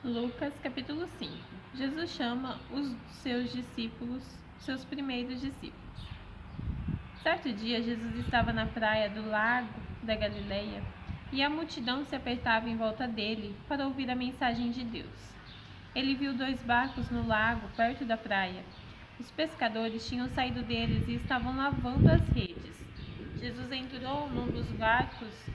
Lucas capítulo 5. Jesus chama os seus discípulos, seus primeiros discípulos. Certo dia, Jesus estava na praia do lago da Galileia e a multidão se apertava em volta dele para ouvir a mensagem de Deus. Ele viu 2 barcos no lago, perto da praia. Os pescadores tinham saído deles e estavam lavando as redes. Jesus entrou num dos barcos,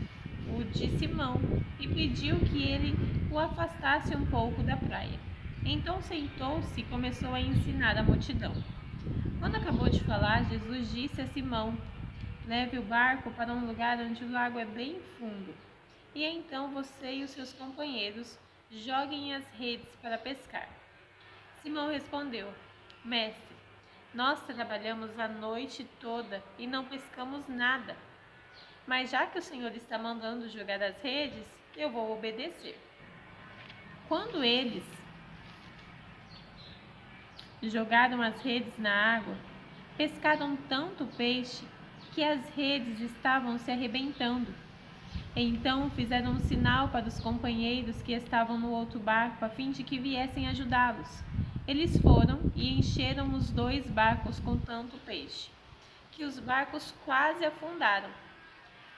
o de Simão, e pediu que ele o afastasse um pouco da praia. Então sentou-se e começou a ensinar a multidão. Quando acabou de falar, Jesus disse a Simão: leve o barco para um lugar onde o lago é bem fundo, e então você e os seus companheiros joguem as redes para pescar. Simão respondeu: mestre, nós trabalhamos a noite toda e não pescamos nada. Mas já que o Senhor está mandando jogar as redes, eu vou obedecer. Quando eles jogaram as redes na água, pescaram tanto peixe que as redes estavam se arrebentando. Então fizeram um sinal para os companheiros que estavam no outro barco, a fim de que viessem ajudá-los. Eles foram e encheram os 2 barcos com tanto peixe, que os barcos quase afundaram.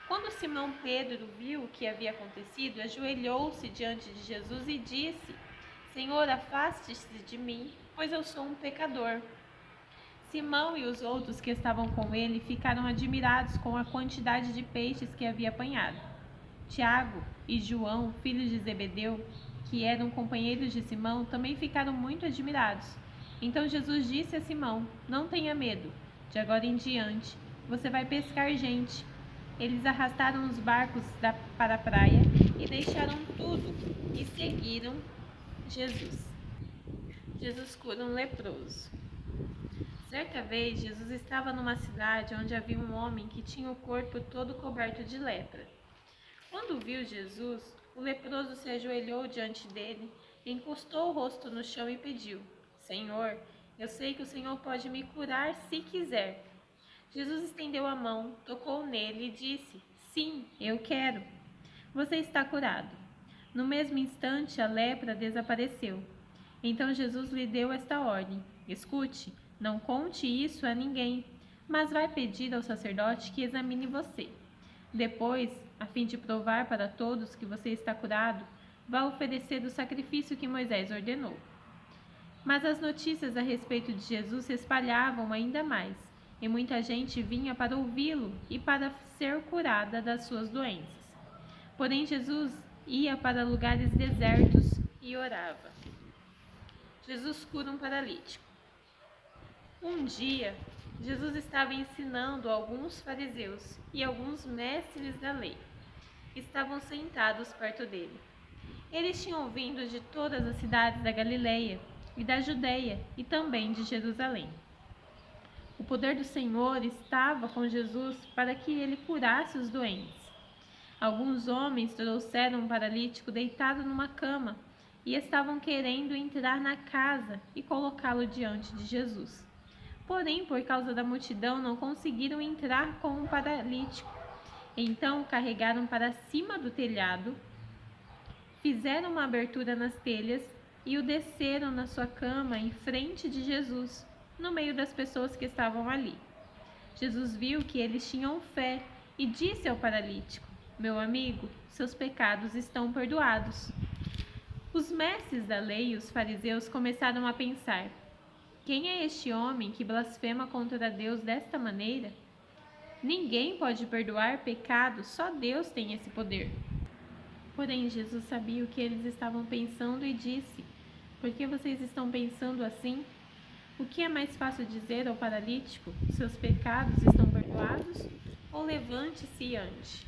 Quando Simão Pedro viu o que havia acontecido, ajoelhou-se diante de Jesus e disse: Senhor, afaste-se de mim, pois eu sou um pecador. Simão e os outros que estavam com ele ficaram admirados com a quantidade de peixes que havia apanhado. Tiago e João, filhos de Zebedeu, que eram companheiros de Simão, também ficaram muito admirados. Então Jesus disse a Simão: não tenha medo, de agora em diante você vai pescar gente. Eles arrastaram os barcos para a praia e deixaram tudo e seguiram Jesus. Jesus cura um leproso. Certa vez, Jesus estava numa cidade onde havia um homem que tinha o corpo todo coberto de lepra. Quando viu Jesus, o leproso se ajoelhou diante dele, encostou o rosto no chão e pediu: Senhor, eu sei que o Senhor pode me curar se quiser. Jesus estendeu a mão, tocou nele e disse: sim, eu quero. Você está curado. No mesmo instante, a lepra desapareceu. Então Jesus lhe deu esta ordem: escute, não conte isso a ninguém, mas vai pedir ao sacerdote que examine você. Depois, a fim de provar para todos que você está curado, vá oferecer o sacrifício que Moisés ordenou. Mas as notícias a respeito de Jesus se espalhavam ainda mais, e muita gente vinha para ouvi-lo e para ser curada das suas doenças. Porém, Jesus ia para lugares desertos e orava. Jesus cura um paralítico. Um dia, Jesus estava ensinando alguns fariseus e alguns mestres da lei. Estavam sentados perto dele. Eles tinham vindo de todas as cidades da Galileia e da Judeia e também de Jerusalém. O poder do Senhor estava com Jesus para que ele curasse os doentes. Alguns homens trouxeram um paralítico deitado numa cama e estavam querendo entrar na casa e colocá-lo diante de Jesus. Porém, por causa da multidão, não conseguiram entrar com o paralítico. Então, carregaram para cima do telhado, fizeram uma abertura nas telhas e o desceram na sua cama em frente de Jesus, no meio das pessoas que estavam ali. Jesus viu que eles tinham fé e disse ao paralítico: meu amigo, seus pecados estão perdoados. Os mestres da lei e os fariseus começaram a pensar: quem é este homem que blasfema contra Deus desta maneira? Ninguém pode perdoar pecados, só Deus tem esse poder. Porém, Jesus sabia o que eles estavam pensando e disse: por que vocês estão pensando assim? O que é mais fácil dizer ao paralítico: seus pecados estão perdoados? Ou levante-se e ande?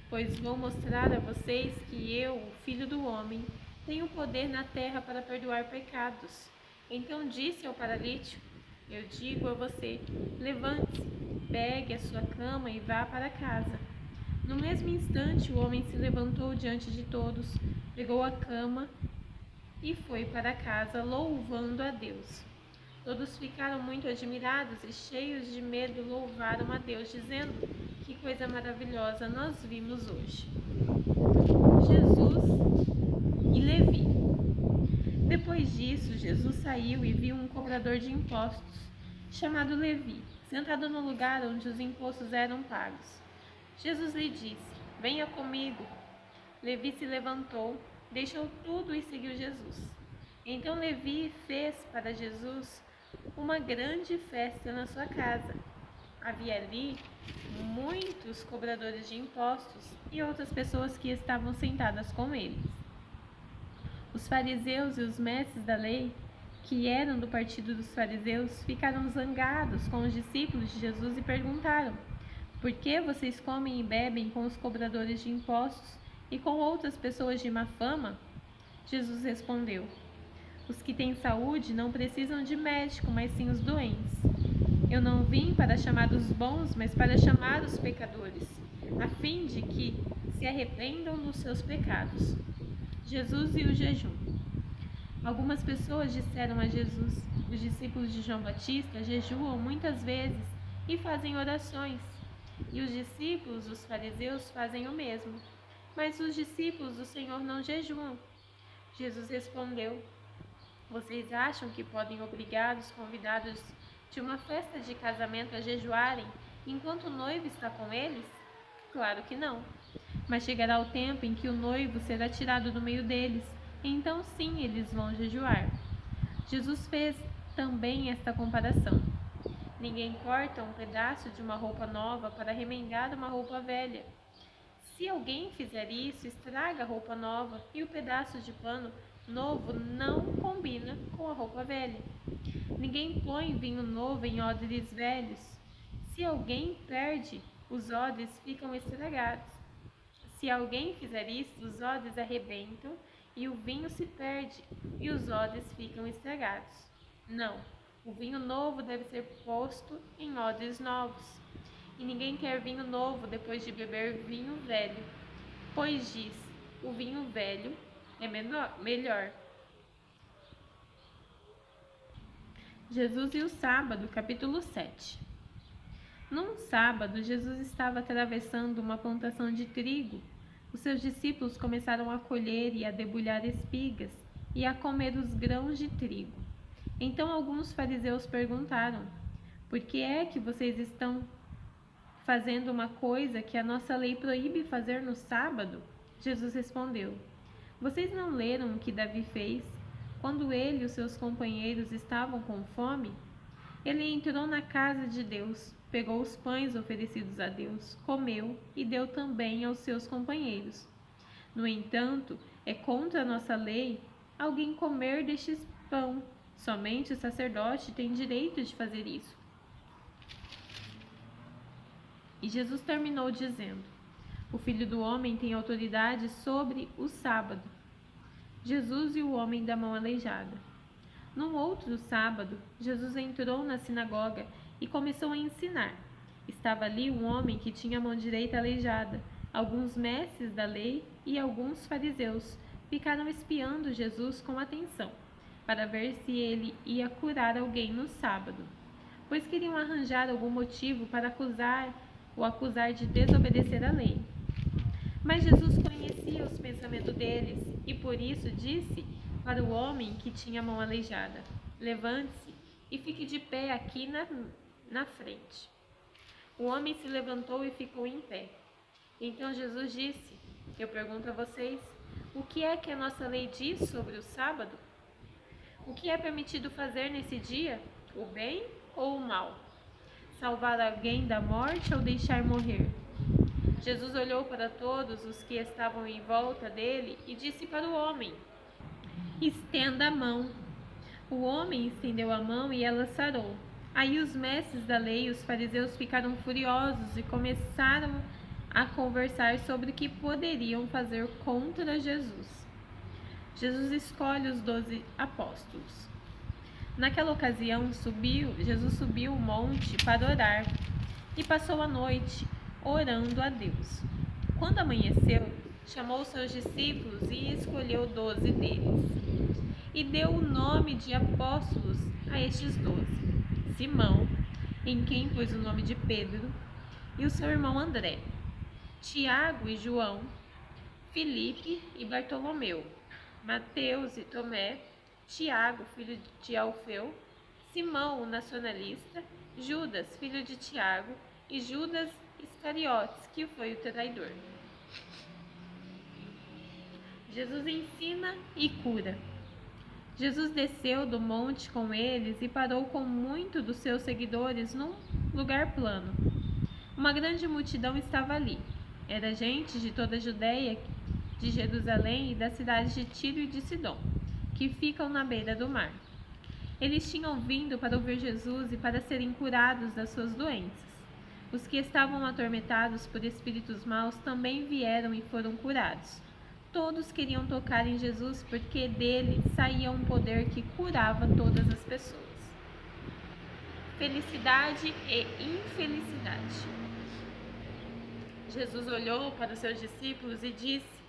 Pois vou mostrar a vocês que eu, o Filho do Homem, tenho poder na terra para perdoar pecados. Então disse ao paralítico: eu digo a você, levante-se, pegue a sua cama e vá para casa. No mesmo instante, o homem se levantou diante de todos, pegou a cama e foi para casa, louvando a Deus. Todos ficaram muito admirados e, cheios de medo, louvaram a Deus, dizendo: que coisa maravilhosa nós vimos hoje. Jesus e Levi. Depois disso, Jesus saiu e viu um cobrador de impostos, chamado Levi, sentado no lugar onde os impostos eram pagos. Jesus lhe disse: "Venha comigo." Levi se levantou, deixou tudo e seguiu Jesus. Então Levi fez para Jesus uma grande festa na sua casa. Havia ali muitos cobradores de impostos e outras pessoas que estavam sentadas com eles. Os fariseus e os mestres da lei, que eram do partido dos fariseus, ficaram zangados com os discípulos de Jesus e perguntaram: "Por que vocês comem e bebem com os cobradores de impostos e com outras pessoas de má fama?" Jesus respondeu: "Os que têm saúde não precisam de médico, mas sim os doentes. Eu não vim para chamar os bons, mas para chamar os pecadores, a fim de que se arrependam dos seus pecados." Jesus e o jejum. Algumas pessoas disseram a Jesus: "Os discípulos de João Batista jejuam muitas vezes e fazem orações, e os discípulos dos fariseus fazem o mesmo, mas os discípulos do Senhor não jejuam." Jesus respondeu: "Vocês acham que podem obrigar os convidados de uma festa de casamento a jejuarem enquanto o noivo está com eles? Claro que não. Mas chegará o tempo em que o noivo será tirado do meio deles, então sim eles vão jejuar." Jesus fez também esta comparação: "Ninguém corta um pedaço de uma roupa nova para remendar uma roupa velha. Se alguém fizer isso, estraga a roupa nova e o pedaço de pano novo não combina com a roupa velha. Ninguém põe vinho novo em odres velhos. Se alguém perde, os odres ficam estragados. Se alguém fizer isso, os odres arrebentam e o vinho se perde e os odres ficam estragados. Não, o vinho novo deve ser posto em odres novos. E ninguém quer vinho novo depois de beber vinho velho, pois diz: o vinho velho é melhor." Jesus e o sábado, capítulo 7. Num sábado, Jesus estava atravessando uma plantação de trigo. Os seus discípulos começaram a colher e a debulhar espigas e a comer os grãos de trigo. Então alguns fariseus perguntaram: "Por que é que vocês estão fazendo uma coisa que a nossa lei proíbe fazer no sábado?" Jesus respondeu: "Vocês não leram o que Davi fez quando ele e os seus companheiros estavam com fome? Ele entrou na casa de Deus, pegou os pães oferecidos a Deus, comeu e deu também aos seus companheiros. No entanto, é contra a nossa lei alguém comer deste pão. Somente o sacerdote tem direito de fazer isso." E Jesus terminou dizendo: "O Filho do Homem tem autoridade sobre o sábado." Jesus e o homem da mão aleijada. Num outro sábado, Jesus entrou na sinagoga e começou a ensinar. Estava ali um homem que tinha a mão direita aleijada. Alguns mestres da lei e alguns fariseus ficaram espiando Jesus com atenção, para ver se ele ia curar alguém no sábado, pois queriam arranjar algum motivo para acusar de desobedecer à lei. Mas Jesus conhecia os pensamentos deles e por isso disse para o homem que tinha a mão aleijada: "Levante-se e fique de pé aqui na frente." O homem se levantou e ficou em pé. Então Jesus disse: "Eu pergunto a vocês, o que é que a nossa lei diz sobre o sábado? O que é permitido fazer nesse dia? O bem ou o mal? Salvar alguém da morte ou deixar morrer?" Jesus olhou para todos os que estavam em volta dele e disse para o homem: "Estenda a mão." O homem estendeu a mão e ela sarou. Aí os mestres da lei e os fariseus ficaram furiosos e começaram a conversar sobre o que poderiam fazer contra Jesus. Jesus escolhe os 12 apóstolos. Naquela ocasião, Jesus subiu o monte para orar e passou a noite orando a Deus. Quando amanheceu, chamou seus discípulos e escolheu 12 deles. E deu o nome de apóstolos a estes 12: Simão, em quem pôs o nome de Pedro, e o seu irmão André, Tiago e João, Filipe e Bartolomeu, Mateus e Tomé, Tiago, filho de Alfeu, Simão, o nacionalista, Judas, filho de Tiago, e Judas Iscariotes, que foi o traidor. Jesus ensina e cura. Jesus desceu do monte com eles e parou com muitos dos seus seguidores num lugar plano. Uma grande multidão estava ali. Era gente de toda a Judeia, de Jerusalém e das cidades de Tiro e de Sidom, que ficam na beira do mar. Eles tinham vindo para ouvir Jesus e para serem curados das suas doenças. Os que estavam atormentados por espíritos maus também vieram e foram curados. Todos queriam tocar em Jesus porque dele saía um poder que curava todas as pessoas. Felicidade e infelicidade. Jesus olhou para os seus discípulos e disse: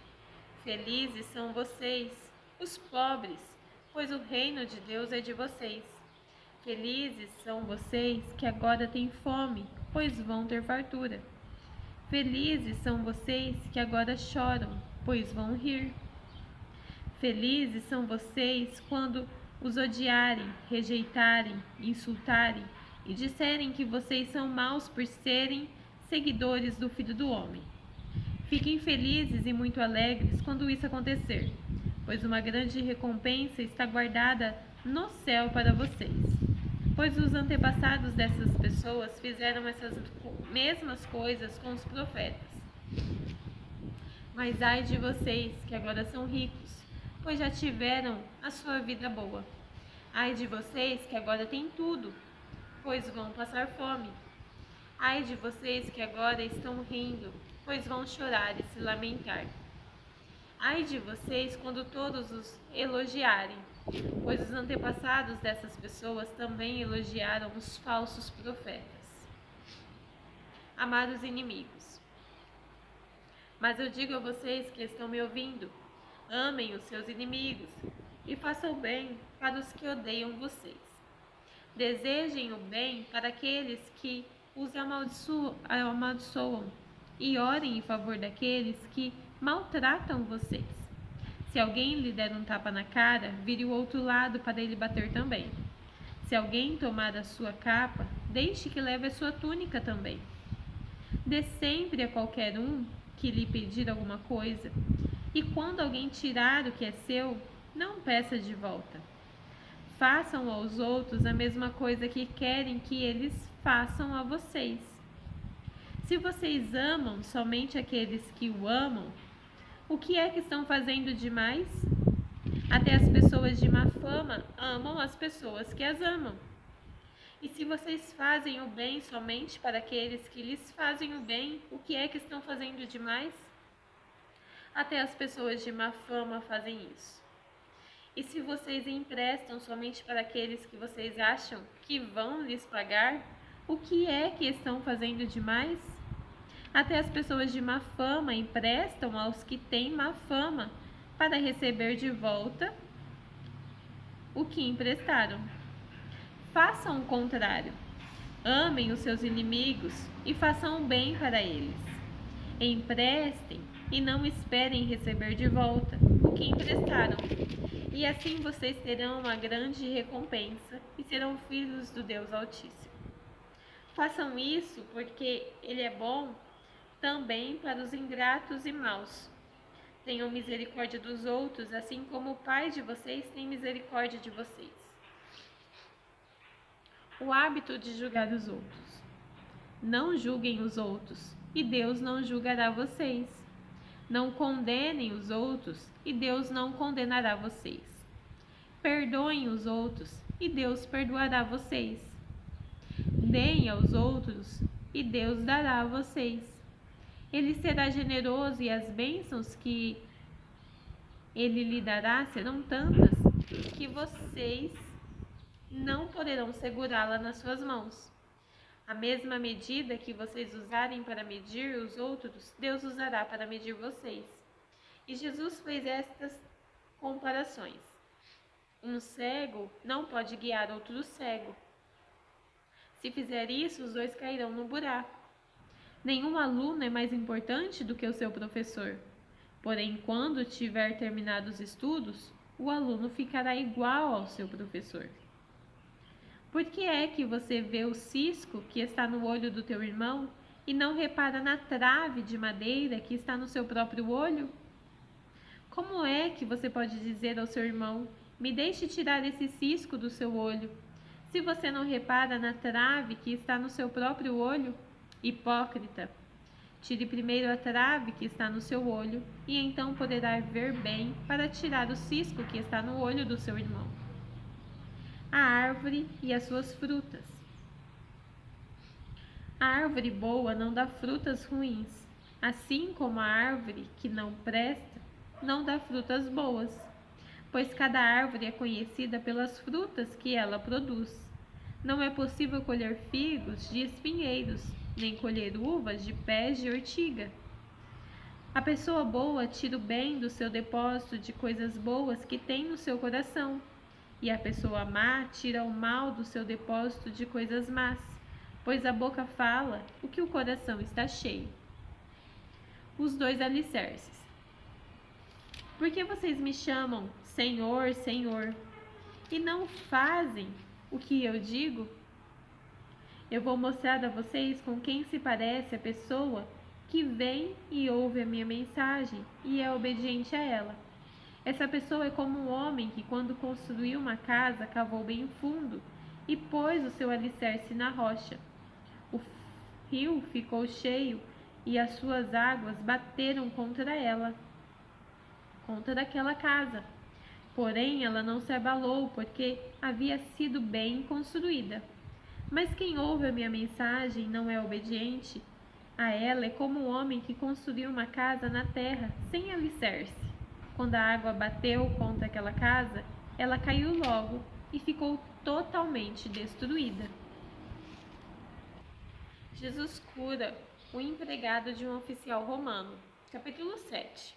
Felizes são vocês, os pobres, pois o reino de Deus é de vocês. Felizes são vocês que agora têm fome, pois vão ter fartura. Felizes são vocês que agora choram, pois vão rir. Felizes são vocês quando os odiarem, rejeitarem, insultarem e disserem que vocês são maus por serem seguidores do Filho do Homem. Fiquem felizes e muito alegres quando isso acontecer, pois uma grande recompensa está guardada no céu para vocês. Pois os antepassados dessas pessoas fizeram essas mesmas coisas com os profetas. Mas ai de vocês que agora são ricos, pois já tiveram a sua vida boa. Ai de vocês que agora têm tudo, pois vão passar fome. Ai de vocês que agora estão rindo, pois vão chorar e se lamentar. Ai de vocês quando todos os elogiarem, pois os antepassados dessas pessoas também elogiaram os falsos profetas. Amar os inimigos. Mas eu digo a vocês que estão me ouvindo, amem os seus inimigos e façam bem para os que odeiam vocês. Desejem o bem para aqueles que os amaldiçoam e orem em favor daqueles que maltratam vocês. Se alguém lhe der um tapa na cara, vire o outro lado para ele bater também. Se alguém tomar a sua capa, deixe que leve a sua túnica também. Dê sempre a qualquer um que lhe pedir alguma coisa, e quando alguém tirar o que é seu, não peça de volta. Façam aos outros a mesma coisa que querem que eles façam a vocês. Se vocês amam somente aqueles que o amam, o que é que estão fazendo demais? Até as pessoas de má fama amam as pessoas que as amam. E se vocês fazem o bem somente para aqueles que lhes fazem o bem, o que é que estão fazendo demais? Até as pessoas de má fama fazem isso. E se vocês emprestam somente para aqueles que vocês acham que vão lhes pagar, o que é que estão fazendo demais? Até as pessoas de má fama emprestam aos que têm má fama para receber de volta o que emprestaram. Façam o contrário. Amem os seus inimigos e façam o bem para eles. Emprestem e não esperem receber de volta o que emprestaram. E assim vocês terão uma grande recompensa e serão filhos do Deus Altíssimo. Façam isso porque Ele é bom também para os ingratos e maus. Tenham misericórdia dos outros, assim como o Pai de vocês tem misericórdia de vocês. O hábito de julgar os outros. Não julguem os outros, e Deus não julgará vocês. Não condenem os outros, e Deus não condenará vocês. Perdoem os outros, e Deus perdoará vocês. Deem aos outros, e Deus dará a vocês. Ele será generoso, e as bênçãos que Ele lhe dará serão tantas que vocês não poderão segurá-la nas suas mãos. A mesma medida que vocês usarem para medir os outros, Deus usará para medir vocês. E Jesus fez estas comparações. Um cego não pode guiar outro cego. Se fizer isso, os dois cairão no buraco. Nenhum aluno é mais importante do que o seu professor. Porém, quando tiver terminado os estudos, o aluno ficará igual ao seu professor. Por que é que você vê o cisco que está no olho do teu irmão e não repara na trave de madeira que está no seu próprio olho? Como é que você pode dizer ao seu irmão: me deixe tirar esse cisco do seu olho, se você não repara na trave que está no seu próprio olho? Hipócrita! Tire primeiro a trave que está no seu olho, e então poderá ver bem para tirar o cisco que está no olho do seu irmão. A árvore e as suas frutas. A árvore boa não dá frutas ruins, assim como a árvore que não presta não dá frutas boas, pois cada árvore é conhecida pelas frutas que ela produz. Não é possível colher figos de espinheiros, nem colher uvas de pés de ortiga. A pessoa boa tira o bem do seu depósito de coisas boas que tem no seu coração, e a pessoa má tira o mal do seu depósito de coisas más, pois a boca fala o que o coração está cheio. Os 2 alicerces. Por que vocês me chamam Senhor, Senhor, e não fazem o que eu digo? Eu vou mostrar a vocês com quem se parece a pessoa que vem e ouve a minha mensagem e é obediente a ela. Essa pessoa é como um homem que, quando construiu uma casa, cavou bem fundo e pôs o seu alicerce na rocha. O rio ficou cheio e as suas águas bateram contra ela, contra aquela casa. Porém, ela não se abalou, porque havia sido bem construída. Mas quem ouve a minha mensagem e não é obediente a ela é como um homem que construiu uma casa na terra sem alicerce. Quando a água bateu contra aquela casa, ela caiu logo e ficou totalmente destruída. Jesus cura o empregado de um oficial romano. Capítulo 7.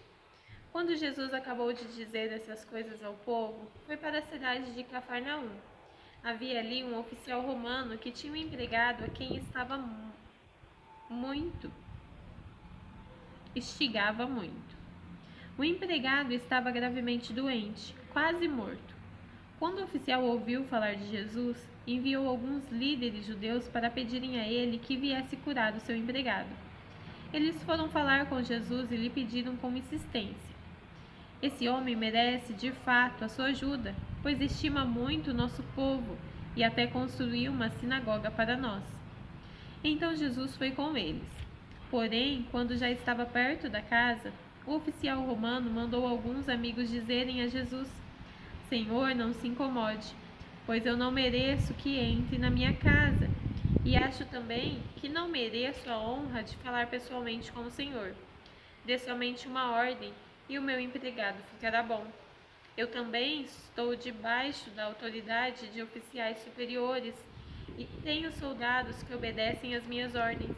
Quando Jesus acabou de dizer essas coisas ao povo, foi para a cidade de Cafarnaum. Havia ali um oficial romano que tinha um empregado a quem instigava muito. O empregado estava gravemente doente, quase morto. Quando o oficial ouviu falar de Jesus, enviou alguns líderes judeus para pedirem a ele que viesse curar o seu empregado. Eles foram falar com Jesus e lhe pediram com insistência: esse homem merece, de fato, a sua ajuda, pois estima muito o nosso povo e até construiu uma sinagoga para nós. Então Jesus foi com eles. Porém, quando já estava perto da casa, o oficial romano mandou alguns amigos dizerem a Jesus: Senhor, não se incomode, pois eu não mereço que entre na minha casa, e acho também que não mereço a honra de falar pessoalmente com o Senhor. Dê somente uma ordem e o meu empregado ficará bom. Eu também estou debaixo da autoridade de oficiais superiores e tenho soldados que obedecem às minhas ordens.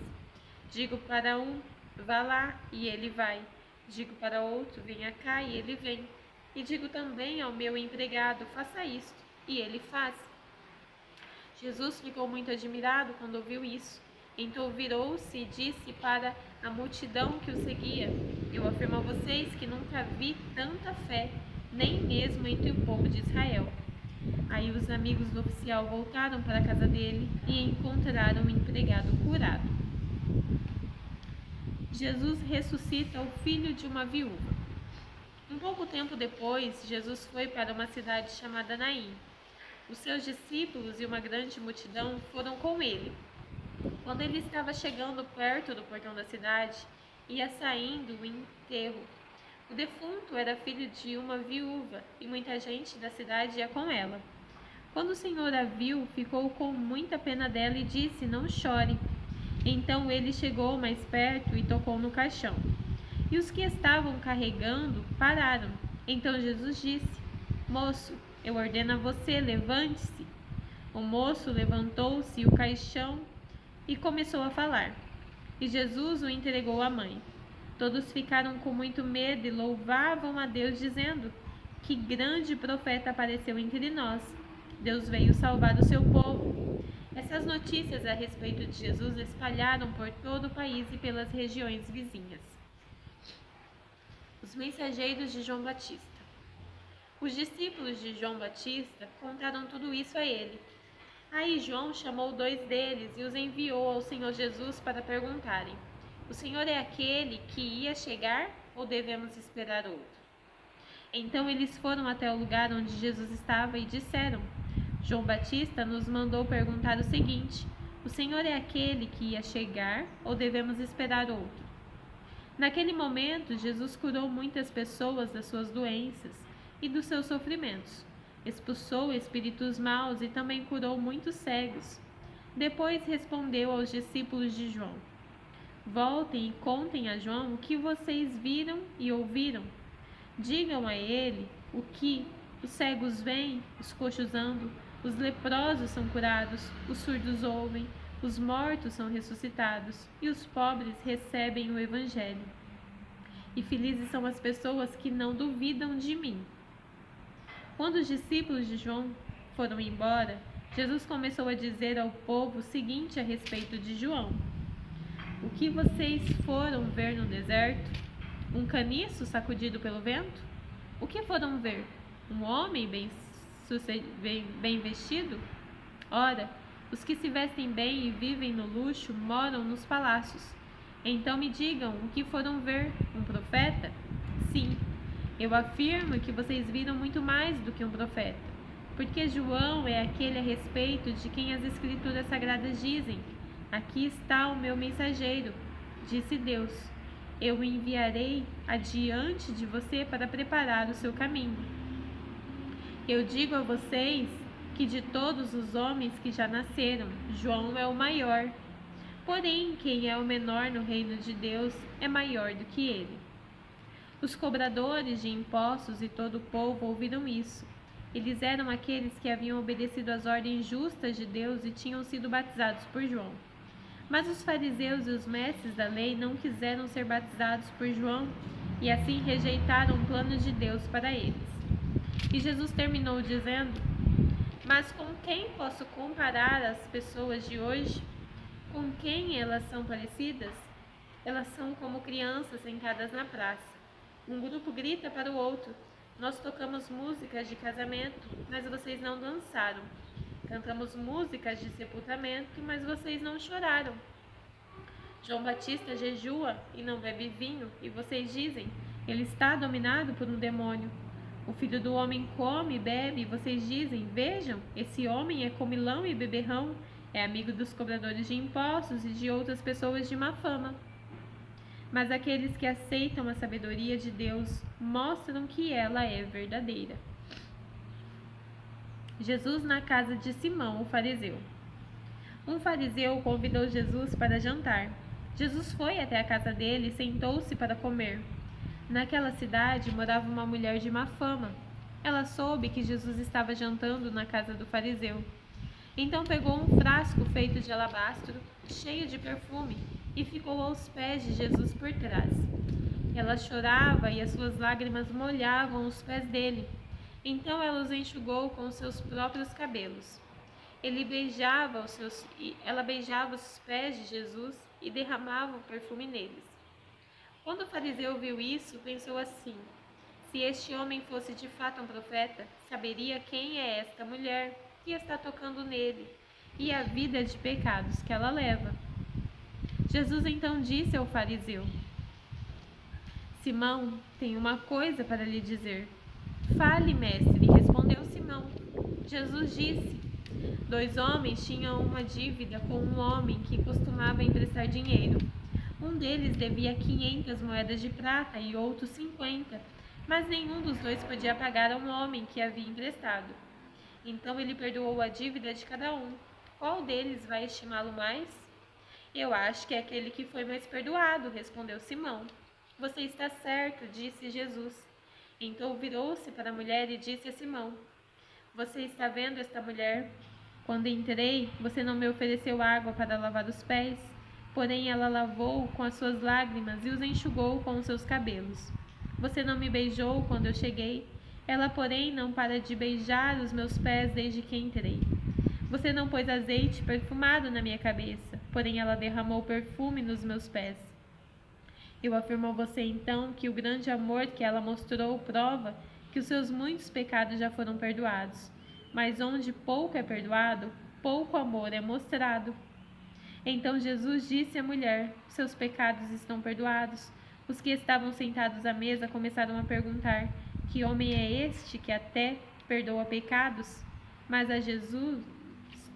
Digo para um, vá lá, e ele vai. Digo para outro, venha cá, e ele vem. E digo também ao meu empregado, faça isto, e ele faz. Jesus ficou muito admirado quando ouviu isso. Então virou-se e disse para a multidão que o seguia: eu afirmo a vocês que nunca vi tanta fé, nem mesmo entre o povo de Israel. Aí os amigos do oficial voltaram para a casa dele e encontraram o empregado curado. Jesus ressuscita o filho de uma viúva. Um pouco tempo depois, Jesus foi para uma cidade chamada Naim. Os seus discípulos e uma grande multidão foram com ele. Quando ele estava chegando perto do portão da cidade, ia saindo o enterro. O defunto era filho de uma viúva e muita gente da cidade ia com ela. Quando o Senhor a viu, ficou com muita pena dela e disse: não chore. Então ele chegou mais perto e tocou no caixão. E os que estavam carregando pararam. Então Jesus disse: moço, eu ordeno a você, levante-se. O moço levantou-se e o caixão e começou a falar. E Jesus o entregou à mãe. Todos ficaram com muito medo e louvavam a Deus, dizendo: que grande profeta apareceu entre nós. Deus veio salvar o seu povo. Essas notícias a respeito de Jesus espalharam por todo o país e pelas regiões vizinhas. Os mensageiros de João Batista. Os discípulos de João Batista contaram tudo isso a ele. Aí João chamou 2 deles e os enviou ao Senhor Jesus para perguntarem: O Senhor é aquele que ia chegar ou devemos esperar outro? Então eles foram até o lugar onde Jesus estava e disseram: João Batista nos mandou perguntar o seguinte: O Senhor é aquele que ia chegar ou devemos esperar outro? Naquele momento, Jesus curou muitas pessoas das suas doenças e dos seus sofrimentos. Expulsou espíritos maus e também curou muitos cegos. Depois respondeu aos discípulos de João: Voltem e contem a João o que vocês viram e ouviram. Digam a ele o que os cegos veem, os coxos andam, os leprosos são curados, os surdos ouvem, os mortos são ressuscitados e os pobres recebem o Evangelho. E felizes são as pessoas que não duvidam de mim. Quando os discípulos de João foram embora, Jesus começou a dizer ao povo o seguinte a respeito de João: O que vocês foram ver no deserto? Um caniço sacudido pelo vento? O que foram ver? Um homem bem vestido? Ora, os que se vestem bem e vivem no luxo moram nos palácios. Então me digam, o que foram ver? Um profeta? Sim, eu afirmo que vocês viram muito mais do que um profeta, porque João é aquele a respeito de quem as Escrituras Sagradas dizem: Aqui está o meu mensageiro, disse Deus. Eu o enviarei adiante de você para preparar o seu caminho. Eu digo a vocês que de todos os homens que já nasceram, João é o maior. Porém, quem é o menor no reino de Deus é maior do que ele. Os cobradores de impostos e todo o povo ouviram isso. Eles eram aqueles que haviam obedecido às ordens justas de Deus e tinham sido batizados por João. Mas os fariseus e os mestres da lei não quiseram ser batizados por João e assim rejeitaram o plano de Deus para eles. E Jesus terminou dizendo: Mas com quem posso comparar as pessoas de hoje? Com quem elas são parecidas? Elas são como crianças sentadas na praça. Um grupo grita para o outro: Nós tocamos músicas de casamento, mas vocês não dançaram. Cantamos músicas de sepultamento, mas vocês não choraram. João Batista jejua e não bebe vinho, e vocês dizem: Ele está dominado por um demônio. O Filho do Homem come e bebe, e vocês dizem: Vejam, esse homem é comilão e beberrão, é amigo dos cobradores de impostos e de outras pessoas de má fama. Mas aqueles que aceitam a sabedoria de Deus mostram que ela é verdadeira. Jesus na casa de Simão, o fariseu. Um fariseu convidou Jesus para jantar. Jesus foi até a casa dele e sentou-se para comer. Naquela cidade morava uma mulher de má fama. Ela soube que Jesus estava jantando na casa do fariseu. Então pegou um frasco feito de alabastro, cheio de perfume, e ficou aos pés de Jesus por trás. Ela chorava e as suas lágrimas molhavam os pés dele. Então ela os enxugou com os seus próprios cabelos. Ela beijava os pés de Jesus e derramava o perfume neles. Quando o fariseu viu isso, pensou assim: se este homem fosse de fato um profeta, saberia quem é esta mulher que está tocando nele e a vida de pecados que ela leva. Jesus então disse ao fariseu: Simão, tenho uma coisa para lhe dizer. Fale, mestre, respondeu Simão. Jesus disse: 2 homens tinham uma dívida com um homem que costumava emprestar dinheiro. Um deles devia 500 moedas de prata e outro 50, mas nenhum dos dois podia pagar a um homem que havia emprestado. Então ele perdoou a dívida de cada um. Qual deles vai estimá-lo mais? Eu acho que é aquele que foi mais perdoado, respondeu Simão. Você está certo, disse Jesus. Então virou-se para a mulher e disse a Simão: Você está vendo esta mulher? Quando entrei, você não me ofereceu água para lavar os pés, porém ela lavou com as suas lágrimas e os enxugou com os seus cabelos. Você não me beijou quando eu cheguei, ela, porém, não para de beijar os meus pés desde que entrei. Você não pôs azeite perfumado na minha cabeça, porém ela derramou perfume nos meus pés. Eu afirmo a você então que o grande amor que ela mostrou prova que que os seus muitos pecados já foram perdoados. Mas onde pouco é perdoado, pouco amor é mostrado. Então Jesus disse à mulher: seus pecados estão perdoados. Os que estavam sentados à mesa começaram a perguntar: que homem é este que até perdoa pecados? Mas a Jesus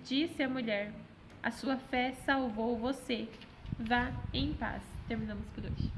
disse à mulher: a sua fé salvou você. Vá em paz. Terminamos por hoje.